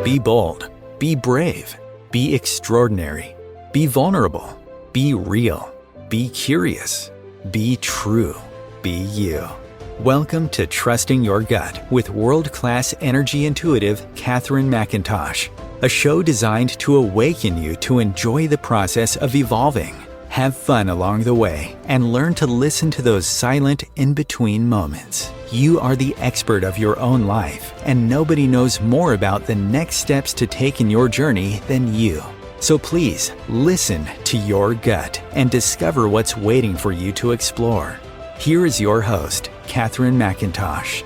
Be bold, be brave, be extraordinary, be vulnerable, be real, be curious, be true, be you. Welcome to Trusting Your Gut with world-class energy intuitive Catherine McIntosh, a show designed to awaken you to enjoy the process of evolving, have fun along the way, and learn to listen to those silent in-between moments. You are the expert of your own life, and nobody knows more about the next steps to take in your journey than you. So please, listen to your gut and discover what's waiting for you to explore. Here is your host, Catherine McIntosh.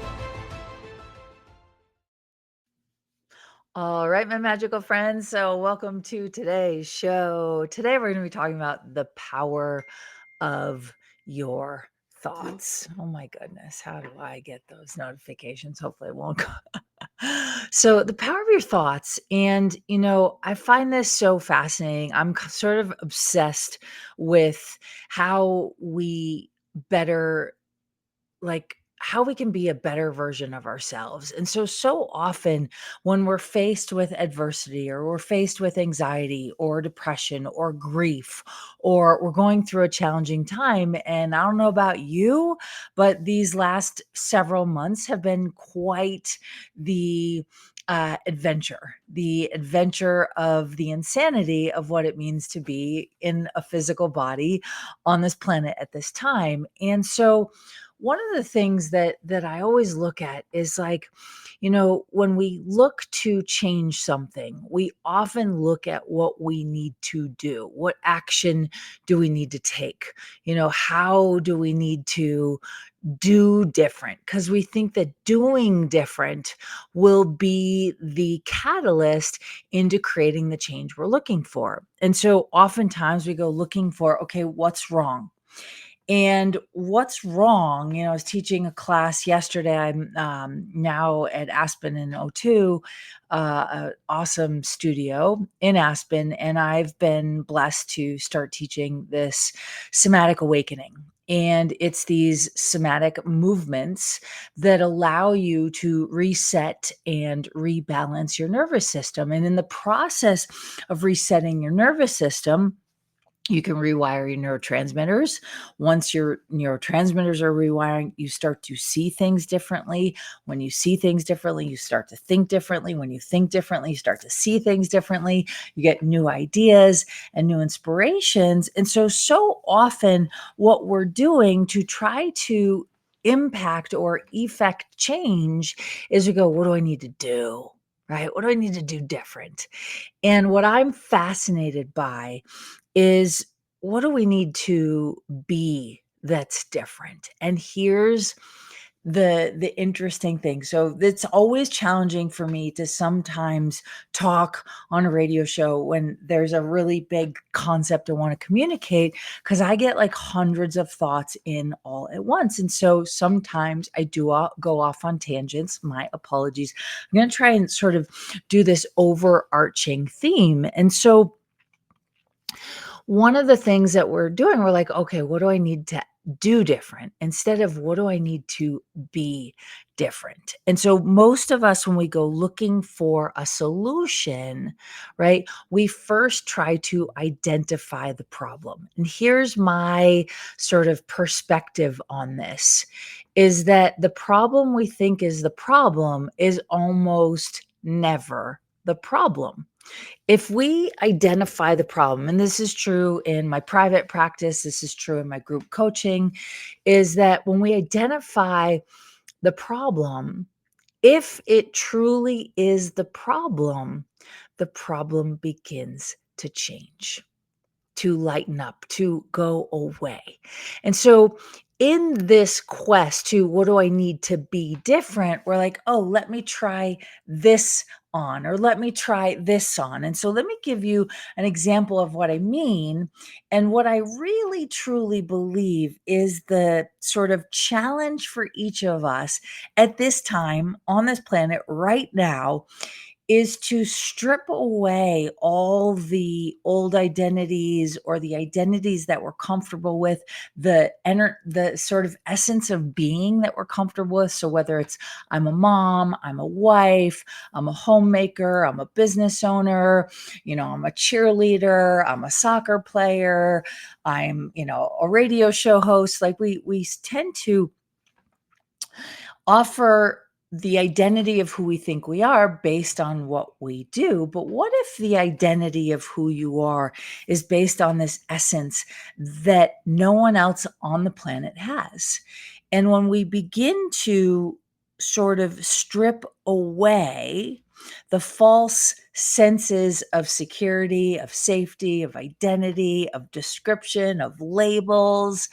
All right, my magical friends. So welcome to today's show. Today we're going to be talking about the power of your thoughts. Oh my goodness, how do I get those notifications? Hopefully it won't go. So the power of your thoughts. And, I find this so fascinating. I'm sort of obsessed with how we better how we can be a better version of ourselves. And so often when we're faced with adversity or we're faced with anxiety or depression or grief, or we're going through a challenging time, and I don't know about you, but these last several months have been quite the adventure of the insanity of what it means to be in a physical body on this planet at this time. And so one of the things that I always look at is when we look to change something, we often look at what we need to do. What action do we need to take? How do we need to do different? Because we think that doing different will be the catalyst into creating the change we're looking for. And so oftentimes we go looking for, okay, what's wrong? And what's wrong, I was teaching a class yesterday. I'm now at Aspen in O2, an awesome studio in Aspen. And I've been blessed to start teaching this somatic awakening. And it's these somatic movements that allow you to reset and rebalance your nervous system. And in the process of resetting your nervous system, you can rewire your neurotransmitters. Once your neurotransmitters are rewiring, you start to see things differently. When you see things differently, you start to think differently. When you think differently, you start to see things differently. You get new ideas and new inspirations. And so often what we're doing to try to impact or effect change is we go, what do I need to do? Right? What do I need to do different? And what I'm fascinated by is, what do we need to be that's different? And here's the interesting thing. So it's always challenging for me to sometimes talk on a radio show when there's a really big concept I want to communicate, because I get like hundreds of thoughts in all at once. And so sometimes I do go off on tangents. My apologies. I'm going to try and sort of do this overarching theme. And so one of the things that we're doing, we're like, okay, what do I need to do different instead of what do I need to be different? And so most of us, when we go looking for a solution, right, we first try to identify the problem. And here's my sort of perspective on this, is that the problem we think is the problem is almost never the problem. If we identify the problem, and this is true in my private practice, this is true in my group coaching, is that when we identify the problem, if it truly is the problem begins to change, to lighten up, to go away. And so in this quest to what do I need to be different, we're like, oh, let me try this on, or let me try this on. And so let me give you an example of what I mean. And what I really truly believe is the sort of challenge for each of us at this time on this planet right now is to strip away all the old identities or the identities that we're comfortable with, the sort of essence of being that we're comfortable with. So whether it's I'm a mom, I'm a wife, I'm a homemaker, I'm a business owner, I'm a cheerleader, I'm a soccer player, I'm, a radio show host. Like we tend to offer the identity of who we think we are based on what we do. But what if the identity of who you are is based on this essence that no one else on the planet has? And when we begin to sort of strip away the false senses of security, of safety, of identity, of description, of labels,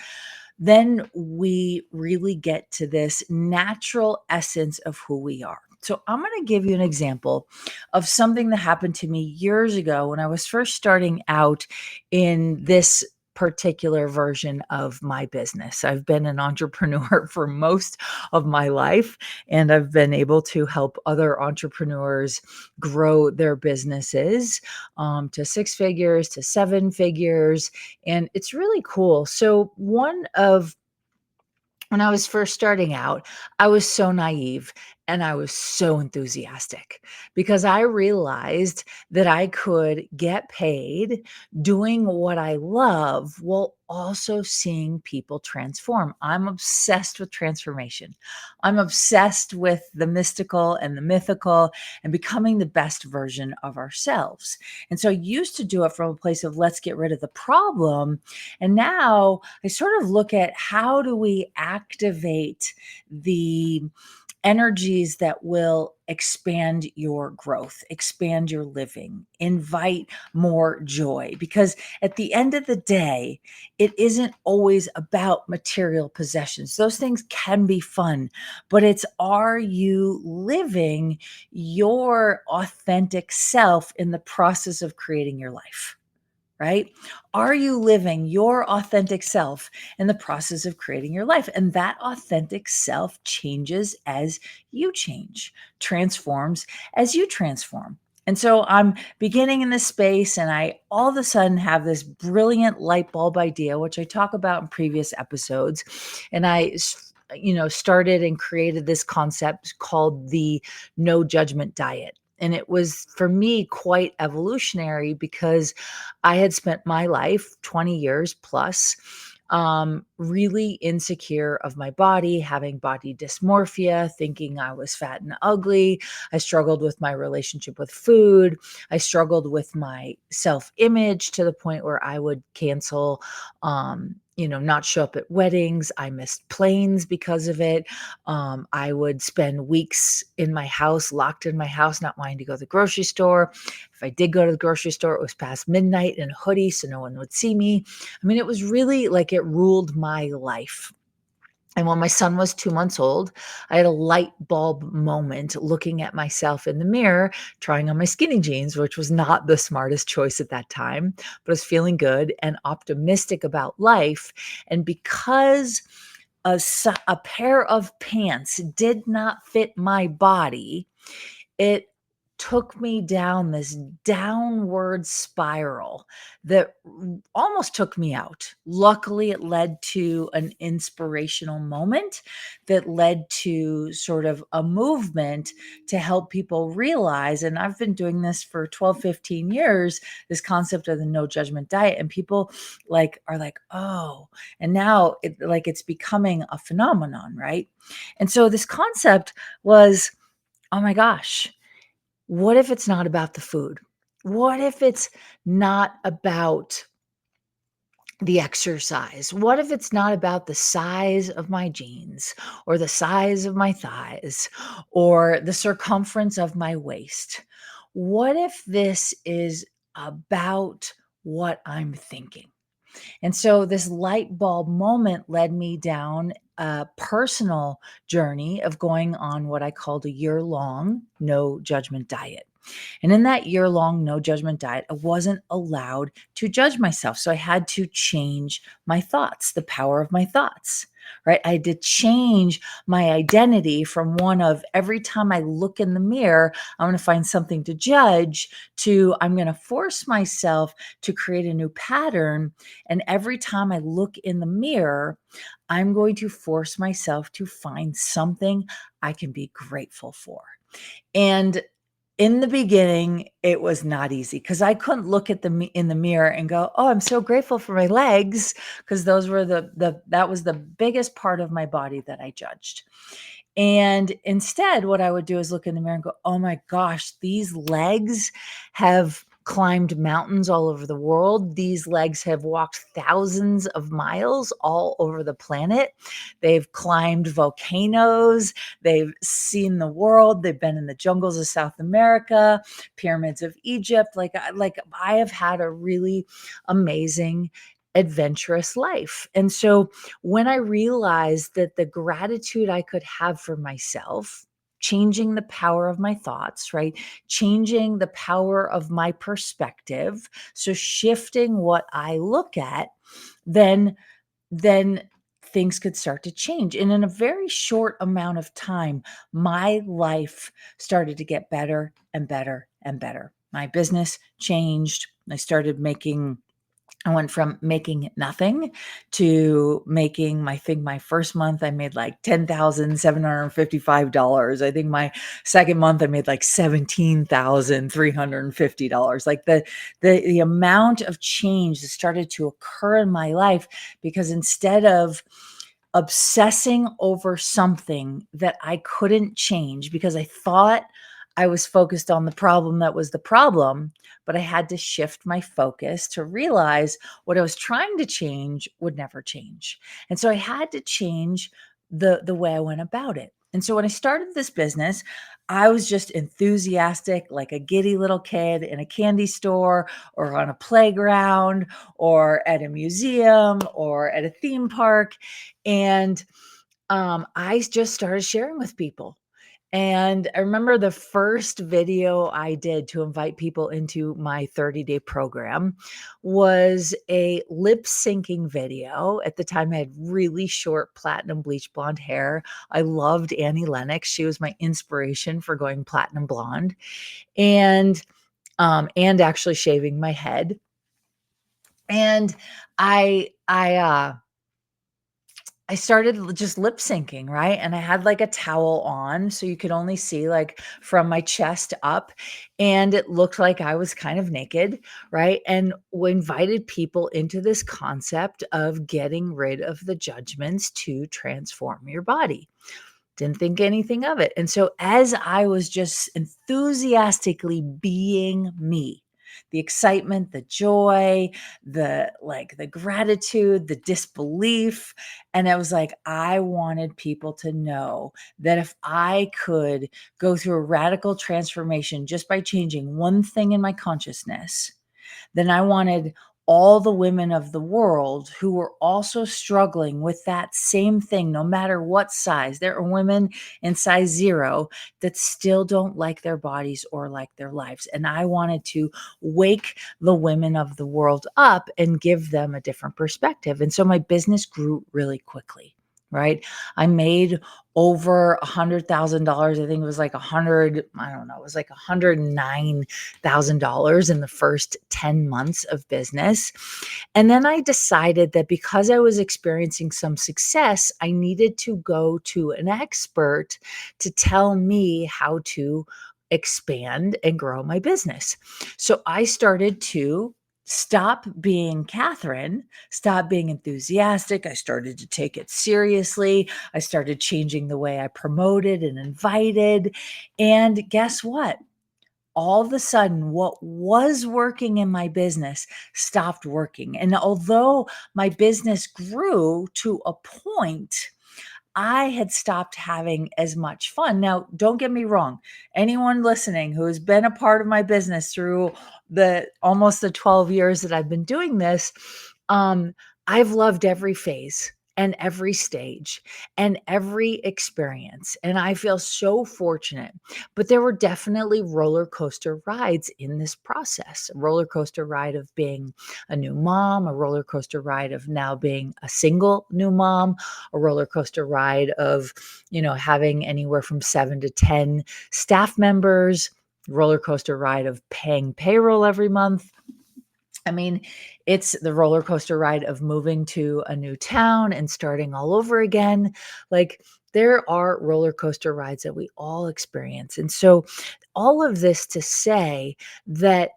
then we really get to this natural essence of who we are. So, I'm going to give you an example of something that happened to me years ago when I was first starting out in this particular version of my business. I've been an entrepreneur for most of my life, and I've been able to help other entrepreneurs grow their businesses to six figures, to seven figures, and it's really cool. So, when I was first starting out, I was so naive and I was so enthusiastic because I realized that I could get paid doing what I love while also seeing people transform. I'm obsessed with transformation. I'm obsessed with the mystical and the mythical and becoming the best version of ourselves. And so I used to do it from a place of let's get rid of the problem. And now I sort of look at how do we activate the energies that will expand your growth, expand your living, invite more joy. Because at the end of the day, it isn't always about material possessions. Those things can be fun, but it's are you living your authentic self in the process of creating your life? Right? Are you living your authentic self in the process of creating your life? And that authentic self changes as you change, transforms as you transform. And so I'm beginning in this space, and I all of a sudden have this brilliant light bulb idea, which I talk about in previous episodes. And started and created this concept called the no judgment diet. And it was for me quite evolutionary because I had spent my life, 20 years plus, really insecure of my body, having body dysmorphia, thinking I was fat and ugly. I struggled with my relationship with food. I struggled with my self image to the point where I would cancel, not show up at weddings. I missed planes because of it. I would spend weeks in my house, locked in my house, not wanting to go to the grocery store. If I did go to the grocery store, it was past midnight in a hoodie, so no one would see me. I mean, it was really like it ruled my life. And when my son was 2 months old, I had a light bulb moment looking at myself in the mirror, trying on my skinny jeans, which was not the smartest choice at that time, but I was feeling good and optimistic about life. And because a pair of pants did not fit my body, it took me down this downward spiral that almost took me out. Luckily, it led to an inspirational moment that led to sort of a movement to help people realize. And I've been doing this for 12, 15 years, this concept of the no judgment diet. And people are like, oh, and now it's becoming a phenomenon, right? And so this concept was, oh my gosh, what if it's not about the food? What if it's not about the exercise? What if it's not about the size of my jeans or the size of my thighs or the circumference of my waist? What if this is about what I'm thinking? And so this light bulb moment led me down a personal journey of going on what I called a year long no judgment diet. And in that year-long no judgment diet, I wasn't allowed to judge myself. So I had to change my thoughts, the power of my thoughts, right? I had to change my identity from one of every time I look in the mirror, I'm going to find something to judge to I'm going to force myself to create a new pattern. And every time I look in the mirror, I'm going to force myself to find something I can be grateful for. And in the beginning, it was not easy because I couldn't look at in the mirror and go, "Oh, I'm so grateful for my legs," because those were that was the biggest part of my body that I judged. And instead, what I would do is look in the mirror and go, "Oh my gosh, these legs have climbed mountains all over the world. These legs have walked thousands of miles all over the planet. They've climbed volcanoes. They've seen the world. They've been in the jungles of South America, pyramids of Egypt. Like I have had a really amazing adventurous life." And so when I realized that the gratitude I could have for myself, changing the power of my thoughts, right? Changing the power of my perspective. So shifting what I look at, then then things could start to change. And in a very short amount of time, my life started to get better and better and better. My business changed. I went from making nothing to making I think my first month I made like $10,755. I think my second month I made like $17,350. Like the amount of change that started to occur in my life because instead of obsessing over something that I couldn't change because I thought I was focused on the problem that was the problem, but I had to shift my focus to realize what I was trying to change would never change. And so I had to change the way I went about it. And so when I started this business, I was just enthusiastic like a giddy little kid in a candy store or on a playground or at a museum or at a theme park. And I just started sharing with people. And I remember the first video I did to invite people into my 30-day program was a lip syncing video. At the time, I had really short platinum bleach blonde hair. I loved Annie Lennox. She was my inspiration for going platinum blonde and actually shaving my head. And I started just lip syncing, right? And I had like a towel on so you could only see like from my chest up. And it looked like I was kind of naked, right? And we invited people into this concept of getting rid of the judgments to transform your body. Didn't think anything of it. And so as I was just enthusiastically being me, the excitement, the joy, the gratitude, the disbelief, and I was like, I wanted people to know that if I could go through a radical transformation just by changing one thing in my consciousness, then I wanted all the women of the world who were also struggling with that same thing, no matter what size. There are women in size 0 that still don't like their bodies or like their lives. And I wanted to wake the women of the world up and give them a different perspective. And so my business grew really quickly. Right. I made over $100,000. I think it was like 100, I don't know, it was like $109,000 in the first 10 months of business. And then I decided that because I was experiencing some success, I needed to go to an expert to tell me how to expand and grow my business. So I started to stop being Catherine, stop being enthusiastic. I started to take it seriously. I started changing the way I promoted and invited. And guess what? All of a sudden, what was working in my business stopped working. And although my business grew to a point, I had stopped having as much fun. Now, don't get me wrong. Anyone listening who has been a part of my business through the almost the 12 years that I've been doing this, um, I've loved every phase. and every stage and every experience. And I feel so fortunate. But there were definitely roller coaster rides in this process. A roller coaster ride of being a new mom, a roller coaster ride of now being a single new mom, a roller coaster ride of, having anywhere from 7 to 10 staff members, roller coaster ride of paying payroll every month. I mean, it's the roller coaster ride of moving to a new town and starting all over again. Like, there are roller coaster rides that we all experience. And so, all of this to say that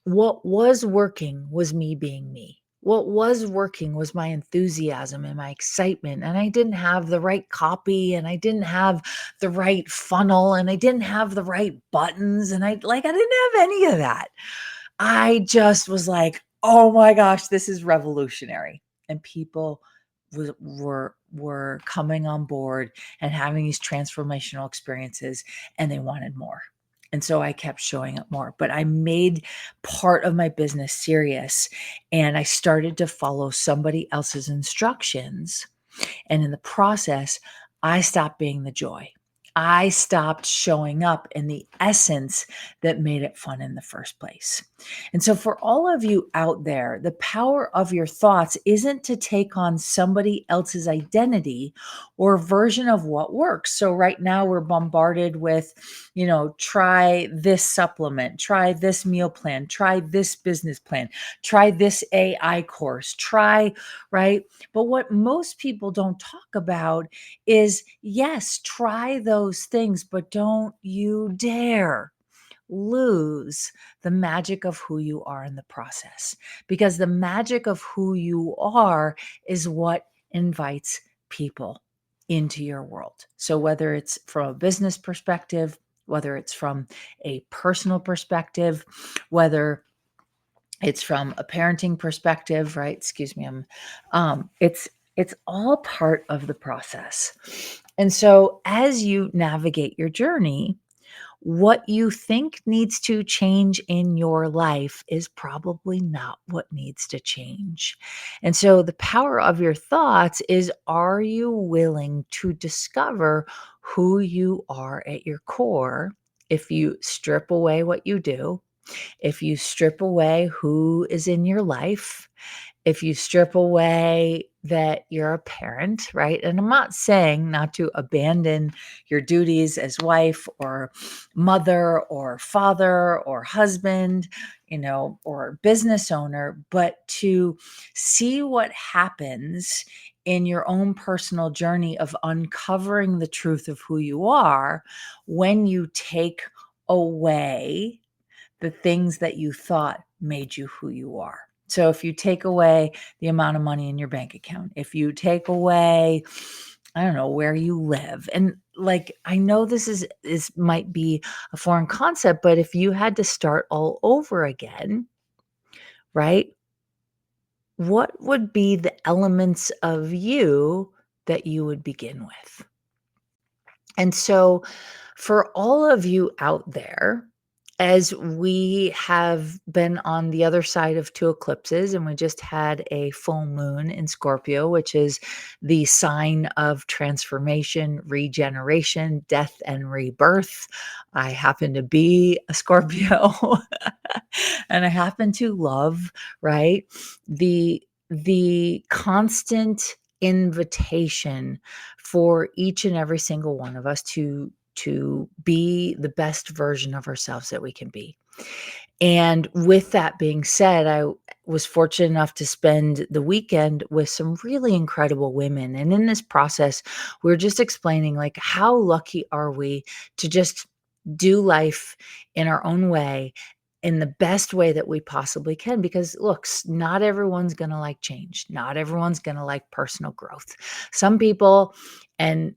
what was working was me being me. What was working was my enthusiasm and my excitement. And I didn't have the right copy, and I didn't have the right funnel, and I didn't have the right buttons. And I didn't have any of that. I just was like, "Oh my gosh, this is revolutionary." And people were coming on board and having these transformational experiences, and they wanted more. And so I kept showing up more, but I made part of my business serious, and I started to follow somebody else's instructions, and in the process, I stopped being the joy. I stopped showing up in the essence that made it fun in the first place. And so, for all of you out there, the power of your thoughts isn't to take on somebody else's identity or version of what works. So, right now, we're bombarded with, try this supplement, try this meal plan, try this business plan, try this AI course, try, right? But what most people don't talk about is, yes, try those things, but don't you dare lose the magic of who you are in the process, because the magic of who you are is what invites people into your world. So, whether it's from a business perspective, whether it's from a personal perspective, whether it's from a parenting perspective, right? Excuse me. It's all part of the process. And so, as you navigate your journey, what you think needs to change in your life is probably not what needs to change. And so, the power of your thoughts is, are you willing to discover who you are at your core? If you strip away what you do, if you strip away who is in your life, if you strip away that you're a parent, right? And I'm not saying not to abandon your duties as wife or mother or father or husband, or business owner, but to see what happens in your own personal journey of uncovering the truth of who you are when you take away the things that you thought made you who you are. So if you take away the amount of money in your bank account, if you take away, I don't know, where you live. And like, I know this is might be a foreign concept, but if you had to start all over again, right? What would be the elements of you that you would begin with? And so, for all of you out there, as we have been on the other side of two eclipses, and we just had a full moon in Scorpio, which is the sign of transformation, regeneration, death, and rebirth. I happen to be a Scorpio, and I happen to love, right, the constant invitation for each and every single one of us to be the best version of ourselves that we can be. And with that being said, I was fortunate enough to spend the weekend with some really incredible women. And in this process, we are just explaining, like, how lucky are we to just do life in our own way, in the best way that we possibly can. Because look, not everyone's going to like change. Not everyone's going to like personal growth. Some people and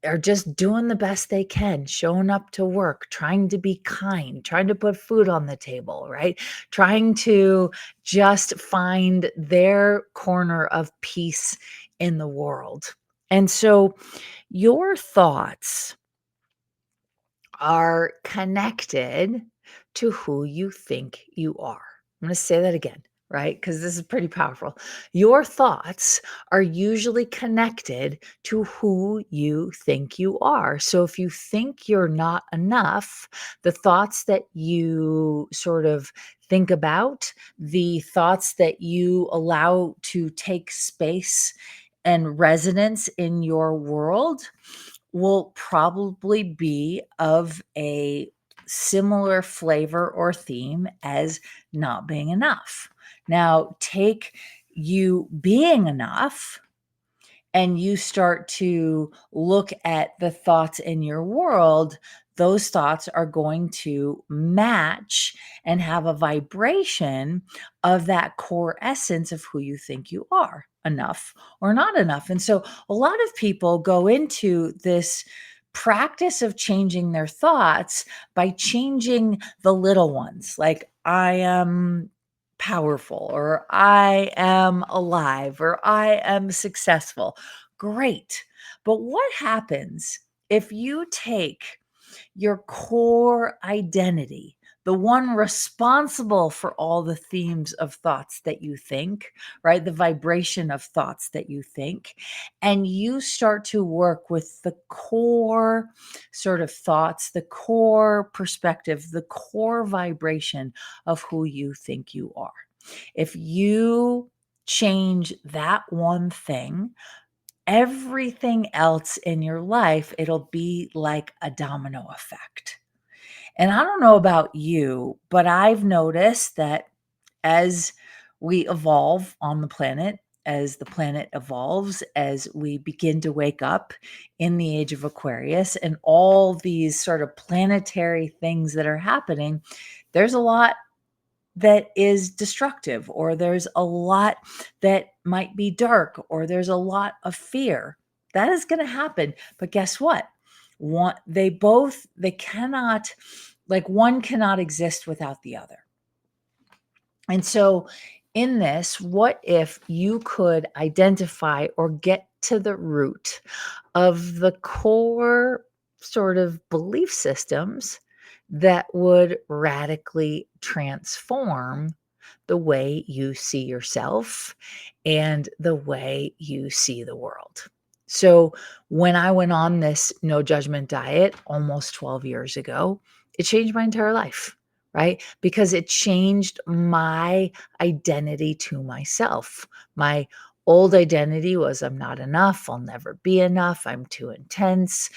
are just doing the best they can, showing up to work, trying to be kind, trying to put food on the table, right? Trying to just find their corner of peace in the world. And so your thoughts are connected to who you think you are. I'm going to say that again. right? Because this is pretty powerful. Your thoughts are usually connected to who you think you are. So if you think you're not enough, the thoughts that you sort of think about, the thoughts that you allow to take space and resonance in your world will probably be of a similar flavor or theme as not being enough. Now, take you being enough and you start to look at the thoughts in your world, those thoughts are going to match and have a vibration of that core essence of who you think you are, enough or not enough. And so a lot of people go into this practice of changing their thoughts by changing the little ones, like I am powerful, or I am alive, or I am successful. Great. But what happens if you take your core identity, the one responsible for all the themes of thoughts that you think, right? The vibration of thoughts that you think, and you start to work with the core sort of thoughts, the core perspective, the core vibration of who you think you are. If you change that one thing, everything else in your life, it'll be like a domino effect. And I don't know about you, but I've noticed that as we evolve on the planet, as the planet evolves, as we begin to wake up in the age of Aquarius and all these sort of planetary things that are happening, there's a lot that is destructive, or there's a lot that might be dark, or there's a lot of fear. That is going to happen. But guess what? They cannot, like, one cannot exist without the other. And so, in this, what if you could identify or get to the root of the core sort of belief systems that would radically transform the way you see yourself and the way you see the world? So, when I went on this no judgment diet almost 12 years ago, it changed my entire life, right? Because it changed my identity to myself. My old identity was I'm not enough, I'll never be enough, I'm too intense,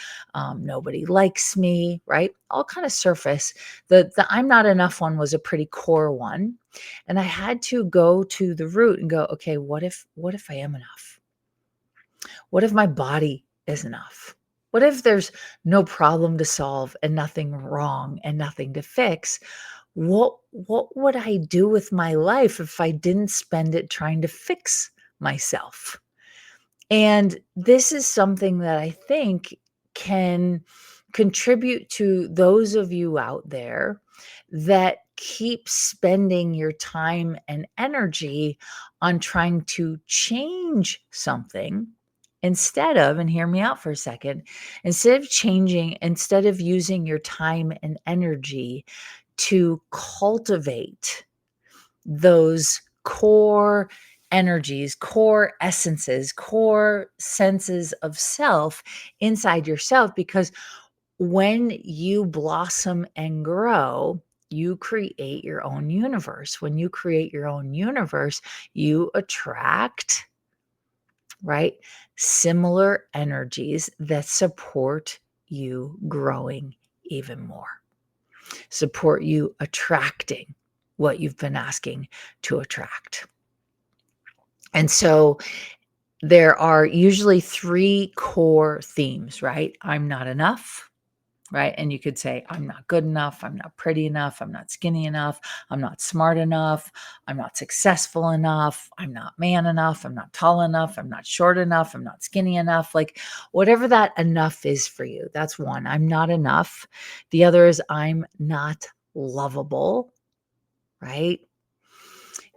nobody likes me, right? All kind of surface. The I'm not enough one was a pretty core one. And I had to go to the root and go, okay, what if I am enough? What if my body is enough? What if there's no problem to solve and nothing wrong and nothing to fix? What would I do with my life if I didn't spend it trying to fix myself? And this is something that I think can contribute to those of you out there that keep spending your time and energy on trying to change something instead of, and hear me out for a second, instead of using your time and energy to cultivate those core energies, core essences, core senses of self inside yourself. Because when you blossom and grow, you create your own universe. When you create your own universe, you attract, right, similar energies that support you growing even more, support you attracting what you've been asking to attract. And so there are usually three core themes, right? I'm not enough, right? And you could say, I'm not good enough. I'm not pretty enough. I'm not skinny enough. I'm not smart enough. I'm not successful enough. I'm not man enough. I'm not tall enough. I'm not short enough. I'm not skinny enough. Like, whatever that enough is for you, that's one. I'm not enough. The other is I'm not lovable, right?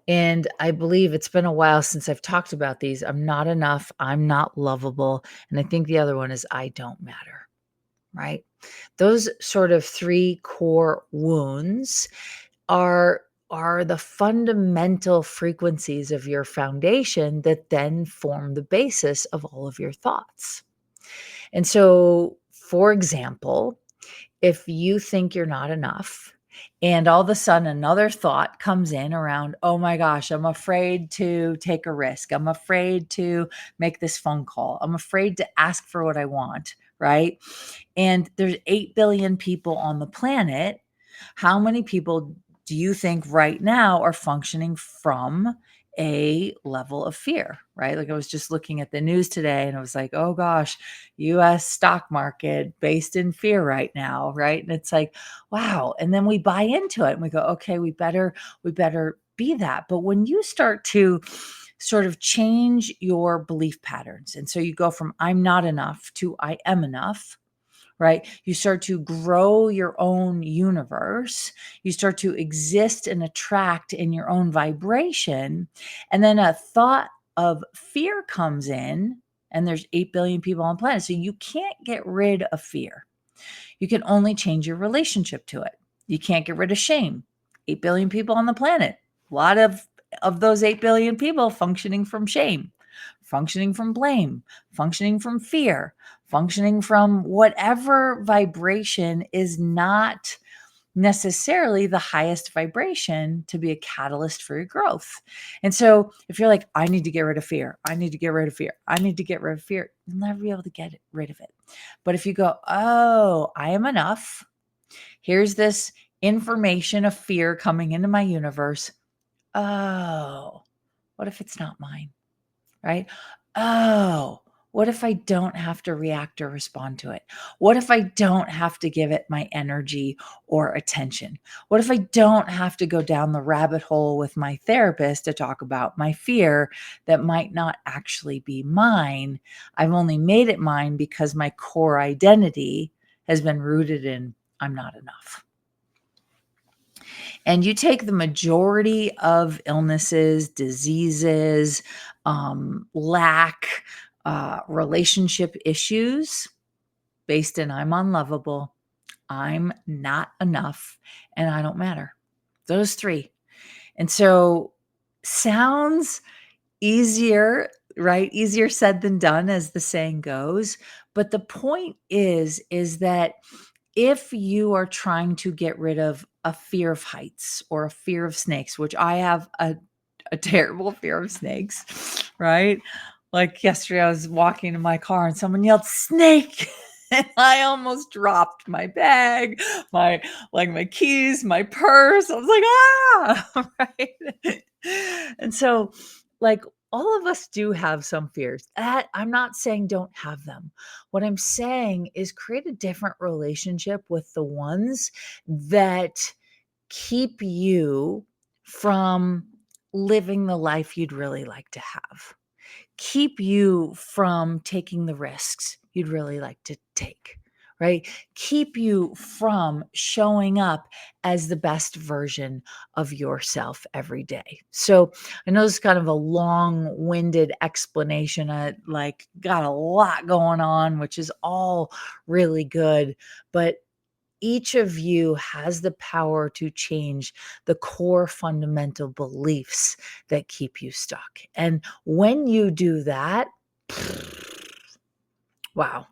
And I believe it's been a while since I've talked about these. I'm not enough. I'm not lovable. And I think the other one is I don't matter, right? Those sort of three core wounds are are the fundamental frequencies of your foundation that then form the basis of all of your thoughts. And so, for example, if you think you're not enough and all of a sudden another thought comes in around, oh my gosh, I'm afraid to take a risk. I'm afraid to make this phone call. I'm afraid to ask for what I want, right? And there's 8 billion people on the planet. How many people do you think right now are functioning from a level of fear, right? Like I was just looking at the news today and I was like, oh gosh, US stock market based in fear right now, right? And it's like, wow. And then we buy into it and we go, okay, we better be that. But when you start to sort of change your belief patterns, and so you go from I'm not enough to I am enough, right? You start to grow your own universe. You start to exist and attract in your own vibration. And then a thought of fear comes in, and there's 8 billion people on the planet. So you can't get rid of fear. You can only change your relationship to it. You can't get rid of shame. 8 billion people on the planet. A lot of those 8 billion people functioning from shame, functioning from blame, functioning from fear, functioning from whatever vibration is not necessarily the highest vibration to be a catalyst for your growth. And so if you're like, I need to get rid of fear, I need to get rid of fear, I need to get rid of fear, you'll never be able to get rid of it. But if you go, oh, I am enough, here's this information of fear coming into my universe. Oh, what if it's not mine? Right? Oh, what if I don't have to react or respond to it? What if I don't have to give it my energy or attention? What if I don't have to go down the rabbit hole with my therapist to talk about my fear that might not actually be mine? I've only made it mine because my core identity has been rooted in I'm not enough. And you take the majority of illnesses, diseases, lack, relationship issues based in I'm unlovable, I'm not enough, and I don't matter. Those three. And so sounds easier, right? Easier said than done, as the saying goes. But the point is that if you are trying to get rid of a fear of heights or a fear of snakes, which I have a terrible fear of snakes, right? Like yesterday, I was walking in my car and someone yelled, snake. And I almost dropped my bag, my keys, my purse. I was like, right. And so, like, all of us do have some fears. I'm not saying don't have them. What I'm saying is create a different relationship with the ones that keep you from living the life you'd really like to have, keep you from taking the risks you'd really like to take, right? Keep you from showing up as the best version of yourself every day. So I know this is kind of a long-winded explanation. I like got a lot going on, which is all really good, but each of you has the power to change the core fundamental beliefs that keep you stuck. And when you do that, wow,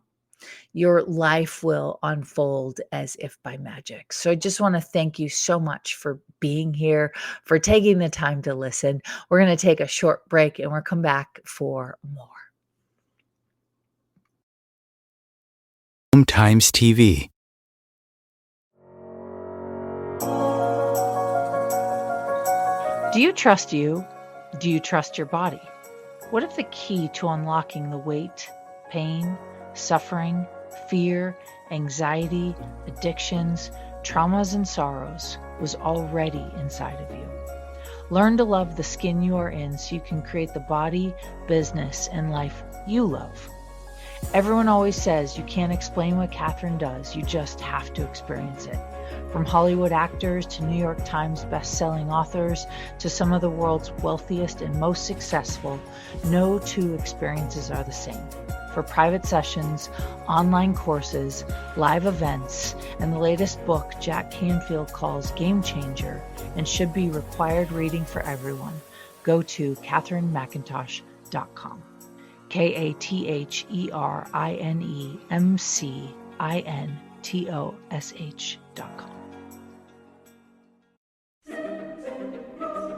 your life will unfold as if by magic. So I just want to thank you so much for being here, for taking the time to listen. We're going to take a short break and we'll come back for more. Times TV. Do you trust you? Do you trust your body? What if the key to unlocking the weight, pain, suffering, fear, anxiety, addictions, traumas, and sorrows was already inside of you? Learn to love the skin you are in so you can create the body, business, and life you love. Everyone always says you can't explain what Catherine does, you just have to experience it. From Hollywood actors to New York Times best-selling authors to some of the world's wealthiest and most successful, no two experiences are the same. for private sessions, online courses, live events, and the latest book Jack Canfield calls Game Changer and should be required reading for everyone, go to katherinemcintosh.com. KatherineMcintosh.com.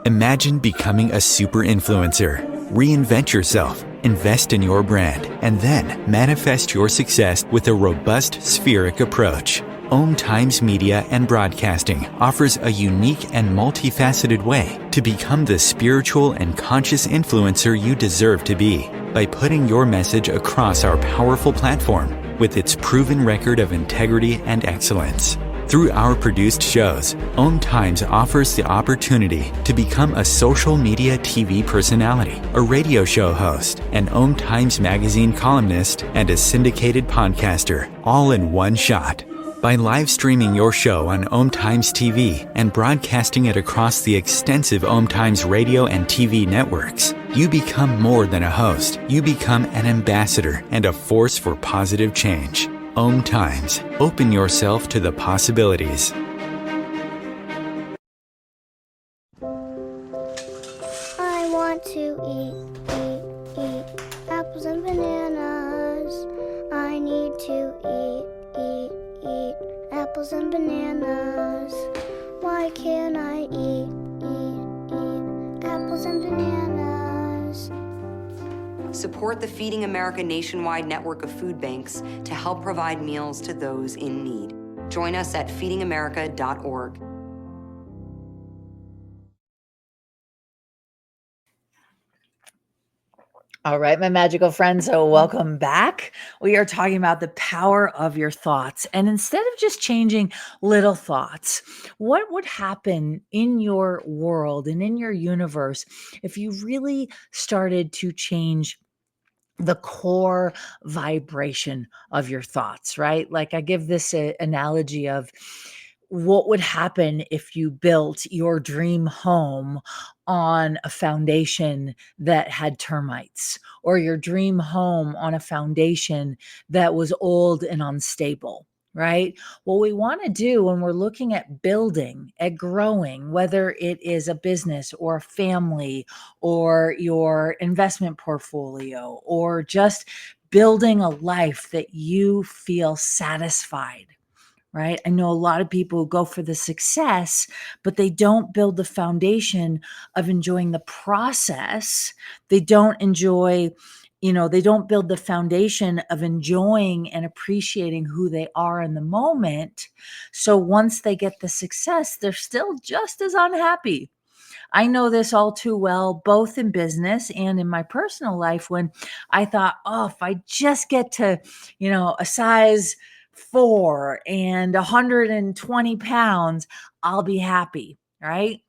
Imagine becoming a super influencer. Reinvent yourself, invest in your brand, and then manifest your success with a robust spheric approach. Om Times Media and Broadcasting offers a unique and multifaceted way to become the spiritual and conscious influencer you deserve to be by putting your message across our powerful platform with its proven record of integrity and excellence. Through our produced shows, Om Times offers the opportunity to become a social media TV personality, a radio show host, an Om Times magazine columnist, and a syndicated podcaster, all in one shot. By live streaming your show on Om Times TV and broadcasting it across the extensive Om Times radio and TV networks, you become more than a host. You become an ambassador and a force for positive change. Om Times. Open yourself to the possibilities. I want to eat apples and bananas. I need to eat apples and bananas. Why can't I eat apples and bananas? Support the Feeding America nationwide network of food banks to help provide meals to those in need. Join us at feedingamerica.org. All right, my magical friends. So welcome back. We are talking about the power of your thoughts. And instead of just changing little thoughts, what would happen in your world and in your universe if you really started to change the core vibration of your thoughts, right? Like I give this analogy of what would happen if you built your dream home on a foundation that had termites, or your dream home on a foundation that was old and unstable, right? What we want to do when we're looking at building, at growing, whether it is a business or a family or your investment portfolio or just building a life that you feel satisfied, right? I know a lot of people who go for the success, but they don't build the foundation of enjoying the process. They don't enjoy, they don't build the foundation of enjoying and appreciating who they are in the moment. So once they get the success, they're still just as unhappy. I know this all too well, both in business and in my personal life, when I thought, oh, if I just get to, a size 4 and 120 pounds, I'll be happy, right?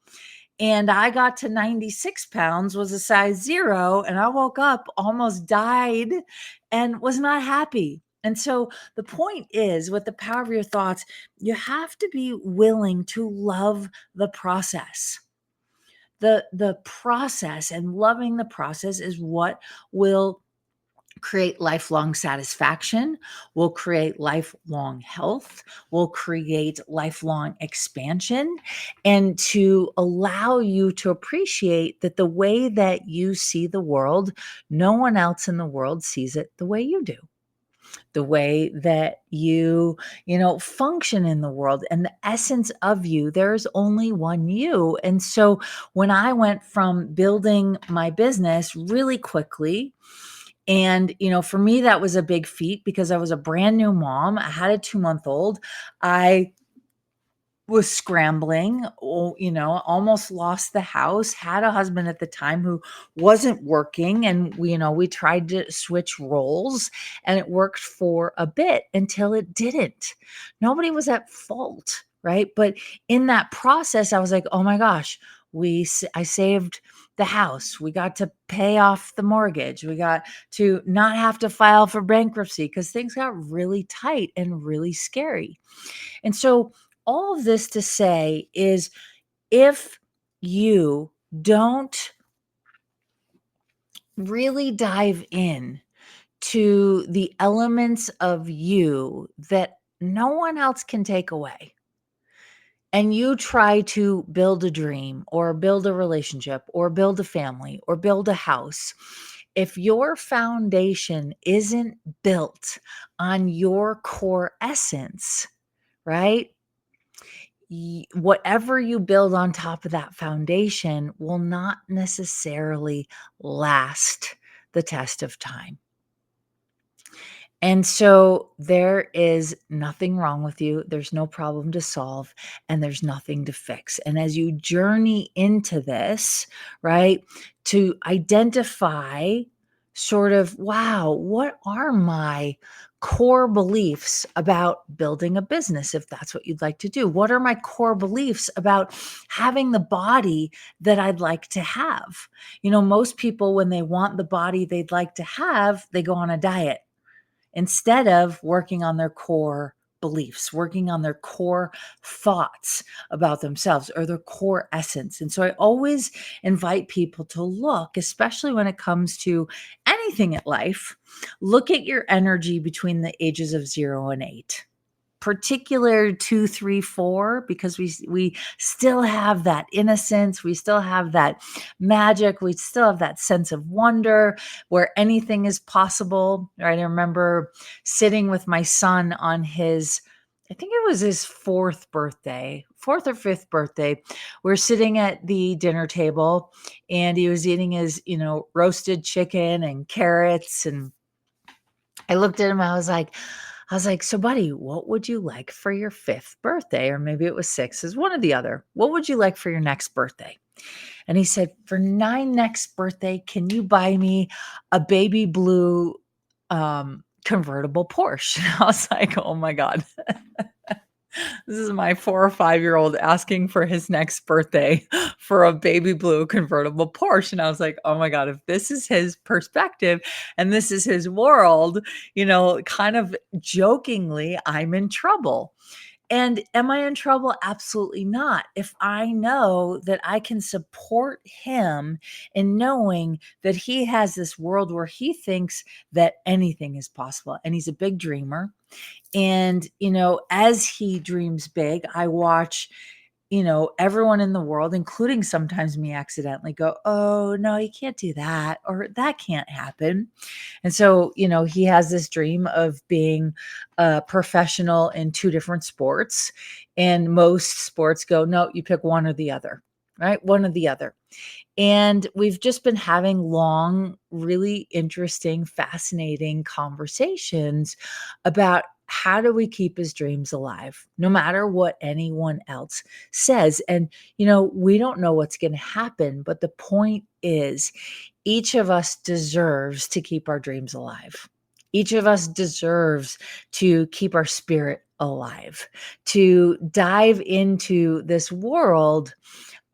And I got to 96 pounds, was a size 0, and I woke up, almost died, and was not happy. And so the point is, with the power of your thoughts, you have to be willing to love the process. The process, and loving the process is what will create lifelong satisfaction, will create lifelong health, will create lifelong expansion, and to allow you to appreciate that the way that you see the world, no one else in the world sees it the way you do. The way that function in the world, and the essence of you, there's only one you. And so when I went from building my business really quickly, and for me that was a big feat because I was a brand new mom. I had a 2-month-old. I was scrambling, almost lost the house, had a husband at the time who wasn't working. And we tried to switch roles, and it worked for a bit until it didn't. Nobody was at fault, right? But in that process, I was like, oh my gosh, I saved the house. We got to pay off the mortgage. We got to not have to file for bankruptcy because things got really tight and really scary. And so all of this to say is, if you don't really dive in to the elements of you that no one else can take away, and you try to build a dream or build a relationship or build a family or build a house, if your foundation isn't built on your core essence, right? Whatever you build on top of that foundation will not necessarily last the test of time. And so there is nothing wrong with you. There's no problem to solve and there's nothing to fix. And as you journey into this, right, to identify sort of, wow, what are my core beliefs about building a business if that's what you'd like to do? What are my core beliefs about having the body that I'd like to have? Most people, when they want the body they'd like to have, they go on a diet instead of working on their core beliefs, working on their core thoughts about themselves or their core essence. And so I always invite people to look, especially when it comes to anything in life, look at your energy between the ages of 0 and 8. Particular 2, 3, 4, because we still have that innocence, we still have that magic, we still have that sense of wonder where anything is possible, right? I remember sitting with my son on his, I think it was his fourth or fifth birthday. We're sitting at the dinner table and he was eating his, roasted chicken and carrots. And I looked at him, I was like, so buddy, what would you like for your fifth birthday? Or maybe it was six, is one or the other. What would you like for your next birthday? And he said, for my next birthday, can you buy me a baby blue convertible Porsche? I was like, oh my God. This is my 4 or 5-year-old asking for his next birthday for a baby blue convertible Porsche. And I was like, oh my God, if this is his perspective and this is his world, kind of jokingly, I'm in trouble. And am I in trouble? Absolutely not. If I know that I can support him in knowing that he has this world where he thinks that anything is possible, and he's a big dreamer. And, as he dreams big, I watch, everyone in the world, including sometimes me accidentally go, oh, no, you can't do that, or that can't happen. And so, he has this dream of being a professional in 2 different sports. And most sports go, no, you pick one or the other, right? One or the other. And we've just been having long, really interesting, fascinating conversations about how do we keep his dreams alive, no matter what anyone else says. And, we don't know what's going to happen, but the point is each of us deserves to keep our dreams alive. Each of us deserves to keep our spirit alive, to dive into this world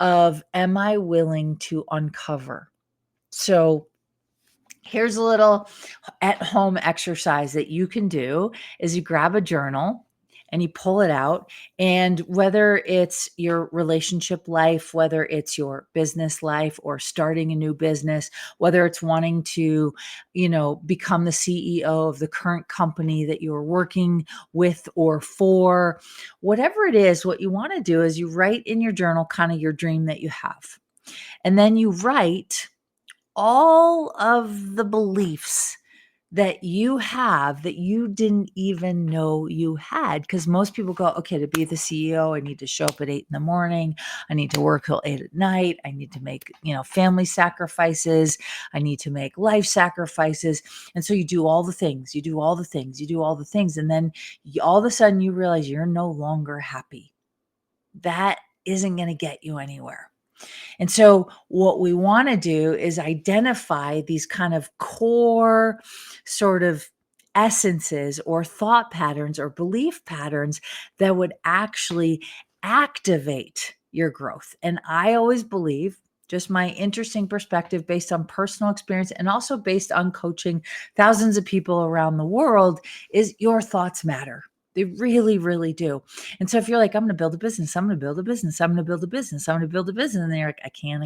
of, am I willing to uncover? So here's a little at home exercise that you can do is you grab a journal and you pull it out, and whether it's your relationship life, whether it's your business life or starting a new business, whether it's wanting to, become the CEO of the current company that you're working with or for, whatever it is, what you want to do is you write in your journal kind of your dream that you have. And then you write all of the beliefs that you have that you didn't even know you had. Because most people go, okay, to be the CEO, I need to show up at 8 in the morning. I need to work till 8 at night. I need to make, family sacrifices. I need to make life sacrifices. And so you do all the things, you do all the things, you do all the things. And then all of a sudden you realize you're no longer happy. That isn't going to get you anywhere. And so what we want to do is identify these kind of core sort of essences or thought patterns or belief patterns that would actually activate your growth. And I always believe, just my interesting perspective based on personal experience and also based on coaching thousands of people around the world, is your thoughts matter. They really, really do. And so if you're like, I'm going to build a business, I'm going to build a business, I'm going to build a business, I'm going to build a business. And then you're like, I can't.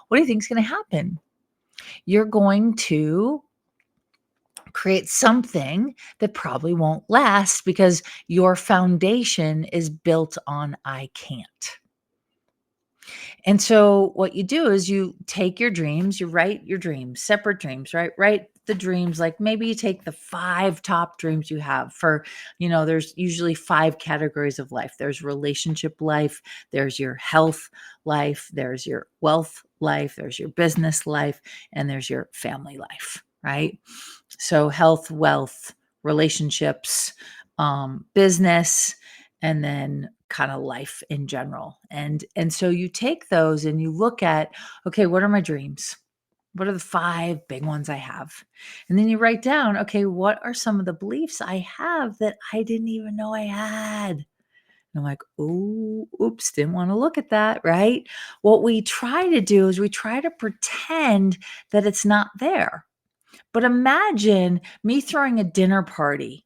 What do you think is going to happen? you're going to create something that probably won't last because your foundation is built on I can't. And so what you do is you take your dreams, you write your dreams, separate dreams, right? Write the dreams, like maybe you take the 5 top dreams you have for, there's usually 5 categories of life. There's relationship life, there's your health life, there's your wealth life, there's your business life, and there's your family life, right? So health, wealth, relationships, business, and then kind of life in general. And so you take those and you look at, okay, what are my dreams? What are the 5 big ones I have? And then you write down, okay, what are some of the beliefs I have that I didn't even know I had? And I'm like, oh, oops, didn't want to look at that, right? What we try to do is we try to pretend that it's not there. But imagine me throwing a dinner party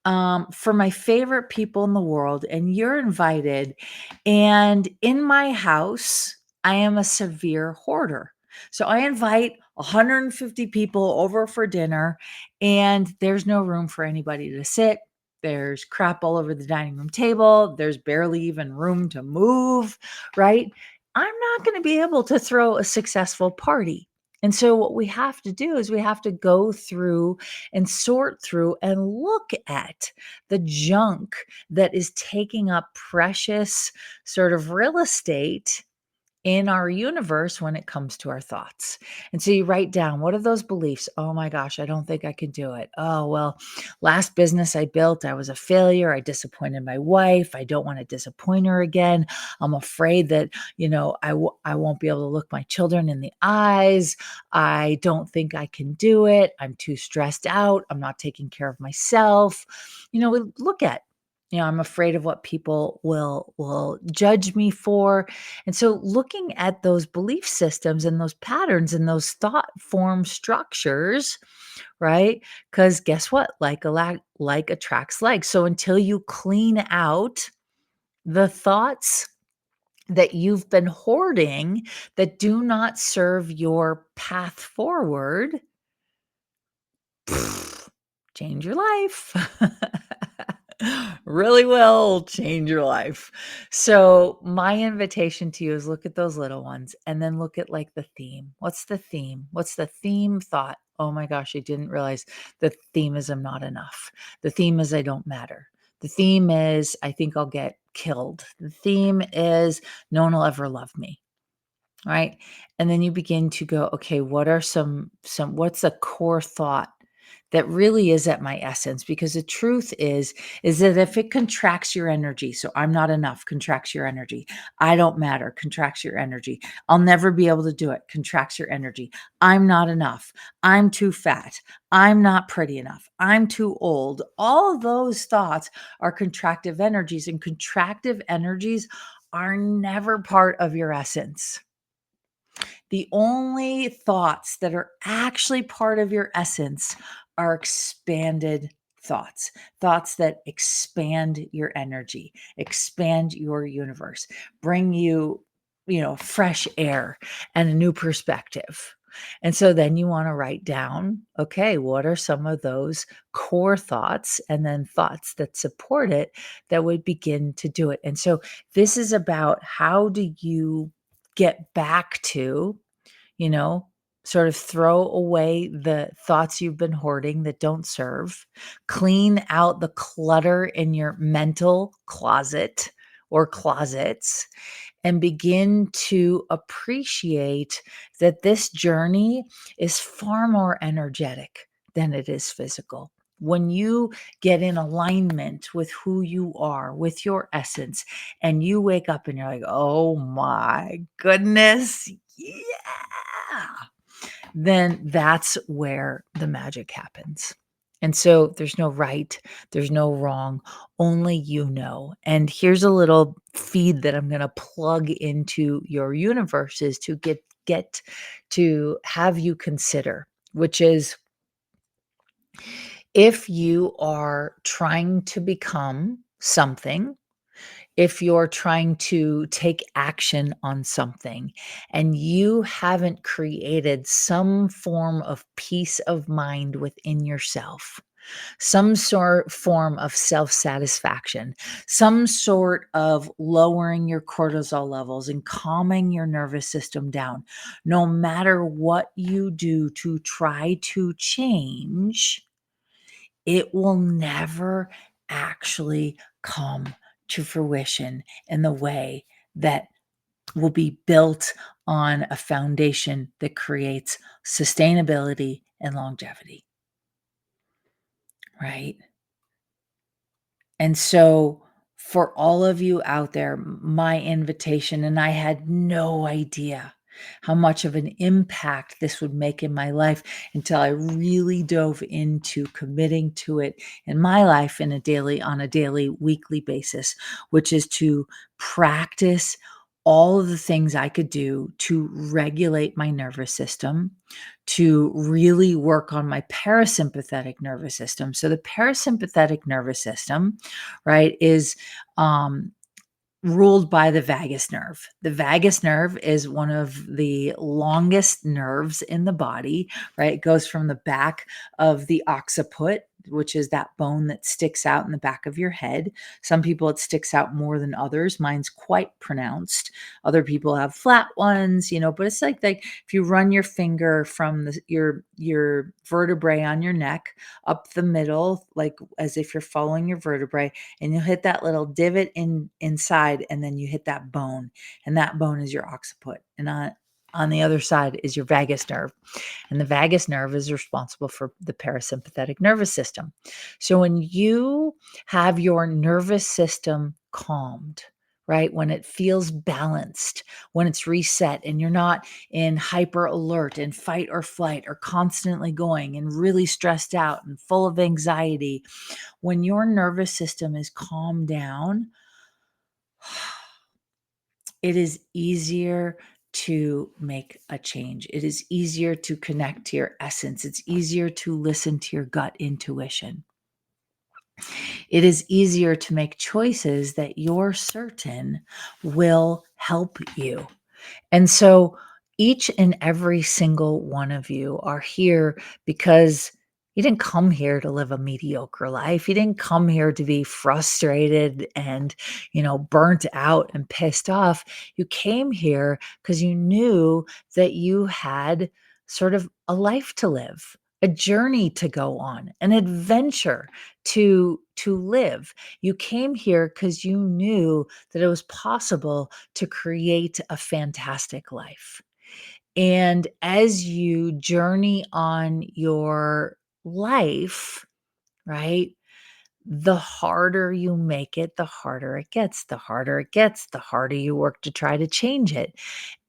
for my favorite people in the world, and you're invited. And in my house, I am a severe hoarder. So I invite 150 people over for dinner, and there's no room for anybody to sit. There's crap all over the dining room table. There's barely even room to move, right? I'm not going to be able to throw a successful party. And so, what we have to do is we have to go through and sort through and look at the junk that is taking up precious sort of real estate in our universe when it comes to our thoughts. And so you write down, what are those beliefs? Oh my gosh, I don't think I can do it. Oh, well, last business I built, I was a failure. I disappointed my wife. I don't want to disappoint her again. I'm afraid that, I won't be able to look my children in the eyes. I don't think I can do it. I'm too stressed out. I'm not taking care of myself. We look at, I'm afraid of what people will judge me for. And so looking at those belief systems and those patterns and those thought form structures, right? Because guess what? Like attracts like. So until you clean out the thoughts that you've been hoarding that do not serve your path forward, change your life. Really will change your life. So, my invitation to you is look at those little ones and then look at like the theme. What's the theme? What's the theme thought? Oh my gosh, I didn't realize the theme is I'm not enough. The theme is I don't matter. The theme is I think I'll get killed. The theme is no one will ever love me. Right. And then you begin to go, okay, what are what's the core thought that really is at my essence? Because the truth is that if it contracts your energy, so I'm not enough, contracts your energy. I don't matter, contracts your energy. I'll never be able to do it, contracts your energy. I'm not enough. I'm too fat. I'm not pretty enough. I'm too old. All those thoughts are contractive energies, and contractive energies are never part of your essence. The only thoughts that are actually part of your essence are expanded thoughts, thoughts that expand your energy, expand your universe, bring you, fresh air and a new perspective. And so then you want to write down, okay, what are some of those core thoughts and then thoughts that support it that would begin to do it. And so this is about how do you get back to, you know, sort of throw away the thoughts you've been hoarding that don't serve, clean out the clutter in your mental closet or closets, and begin to appreciate that this journey is far more energetic than it is physical. When you get in alignment with who you are, with your essence, and you wake up and you're like, oh my goodness, yeah, then that's where the magic happens. And so there's no right, there's no wrong, only you know. And here's a little feed that I'm going to plug into your universes to get to have you consider, which is if you are trying to become something, if you're trying to take action on something and you haven't created some form of peace of mind within yourself, some sort form of self-satisfaction, some sort of lowering your cortisol levels and calming your nervous system down, no matter what you do to try to change, it will never actually come to fruition in the way that will be built on a foundation that creates sustainability and longevity, right? And so, for all of you out there, my invitation, and I had no idea how much of an impact this would make in my life until I really dove into committing to it in my life on a daily, weekly basis, which is to practice all of the things I could do to regulate my nervous system, to really work on my parasympathetic nervous system. So the parasympathetic nervous system, right, is ruled by the vagus nerve. The vagus nerve is one of the longest nerves in the body, right? It goes from the back of the occiput, which is that bone that sticks out in the back of your head. Some people it sticks out more than others. Mine's quite pronounced. Other people have flat ones, but it's like if you run your finger from your vertebrae on your neck up the middle, like as if you're following your vertebrae, and you'll hit that little divot inside, and then you hit that bone, and that bone is your occiput, and on the other side is your vagus nerve, and the vagus nerve is responsible for the parasympathetic nervous system. So when you have your nervous system calmed, right, when it feels balanced, when it's reset and you're not in hyper alert and fight or flight or constantly going and really stressed out and full of anxiety, when your nervous system is calmed down, it is easier to make a change. It is easier to connect to your essence. It's easier to listen to your gut intuition. It is easier to make choices that you're certain will help you. And so each and every single one of you are here because you didn't come here to live a mediocre life. You didn't come here to be frustrated and, burnt out and pissed off. You came here because you knew that you had sort of a life to live, a journey to go on, an adventure to live. You came here because you knew that it was possible to create a fantastic life. And as you journey on your life, right, the harder you make it, the harder it gets. The harder it gets, the harder you work to try to change it.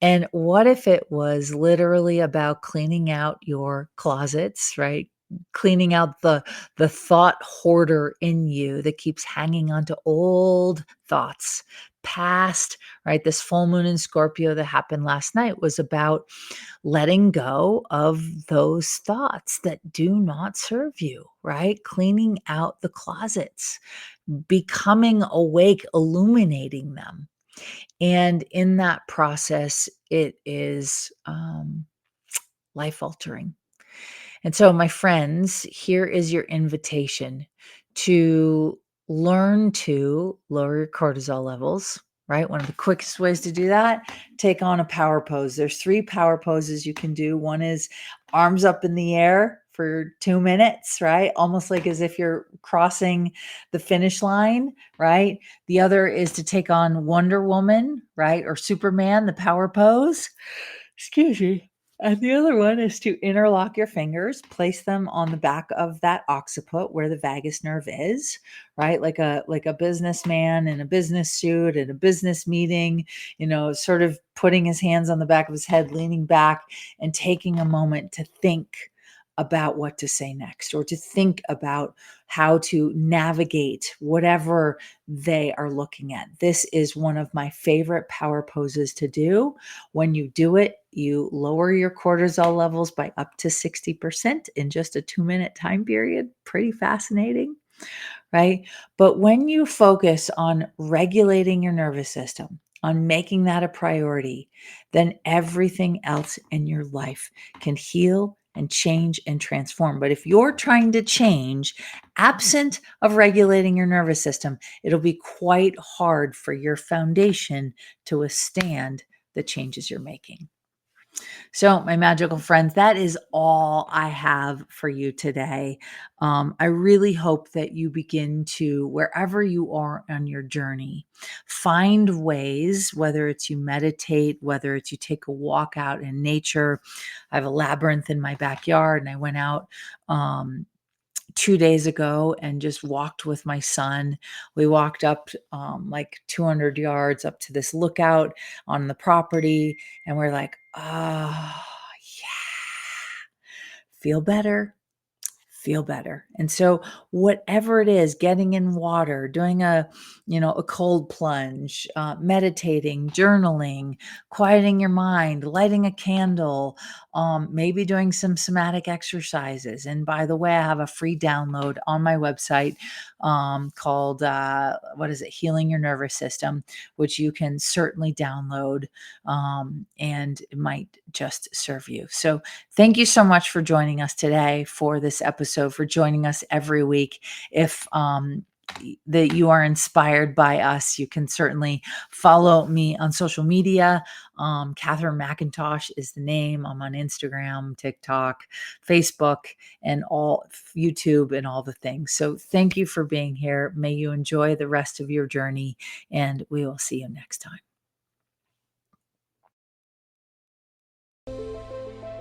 And what if it was literally about cleaning out your closets, right? Cleaning out the thought hoarder in you that keeps hanging on to old thoughts, past, right? This full moon in Scorpio that happened last night was about letting go of those thoughts that do not serve you, right? Cleaning out the closets, becoming awake, illuminating them. And in that process, it is life altering. And so, my friends, here is your invitation to learn to lower your cortisol levels, right? One of the quickest ways to do that, take on a power pose. There's 3 power poses you can do. One is arms up in the air for 2 minutes, right? Almost like as if you're crossing the finish line, right? The other is to take on Wonder Woman, right? Or Superman, the power pose. Excuse me. And the other one is to interlock your fingers, place them on the back of that occiput where the vagus nerve is, right? Like a businessman in a business suit at a business meeting, sort of putting his hands on the back of his head, leaning back and taking a moment to think about what to say next, or to think about how to navigate whatever they are looking at. This is one of my favorite power poses to do. When you do it, you lower your cortisol levels by up to 60% in just a 2-minute time period. Pretty fascinating, right? But when you focus on regulating your nervous system, on making that a priority, then everything else in your life can heal and change and transform. But if you're trying to change absent of regulating your nervous system, it'll be quite hard for your foundation to withstand the changes you're making. So, my magical friends, that is all I have for you today. I really hope that you begin to, wherever you are on your journey, find ways, whether it's you meditate, whether it's you take a walk out in nature. I have a labyrinth in my backyard, and I went out. 2 days ago and just walked with my son. We walked up like 200 yards up to this lookout on the property, and we're like, oh, yeah, feel better. Feel better. And so whatever it is, getting in water, doing a cold plunge, meditating, journaling, quieting your mind, lighting a candle, maybe doing some somatic exercises. And by the way, I have a free download on my website called what is it, Healing Your Nervous System, which you can certainly download, and it might just serve you. So thank you so much for joining us today for this episode, for joining us every week. If that you are inspired by us, you can certainly follow me on social media. Catherine McIntosh is the name. I'm on Instagram, TikTok, Facebook, and all YouTube and all the things. So thank you for being here. May you enjoy the rest of your journey, and we will see you next time.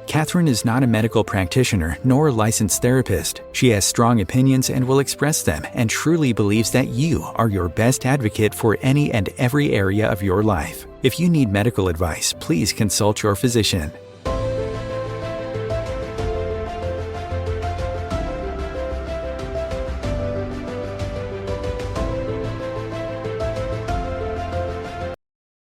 Catherine is not a medical practitioner nor a licensed therapist. She has strong opinions and will express them, and truly believes that you are your best advocate for any and every area of your life. If you need medical advice, please consult your physician.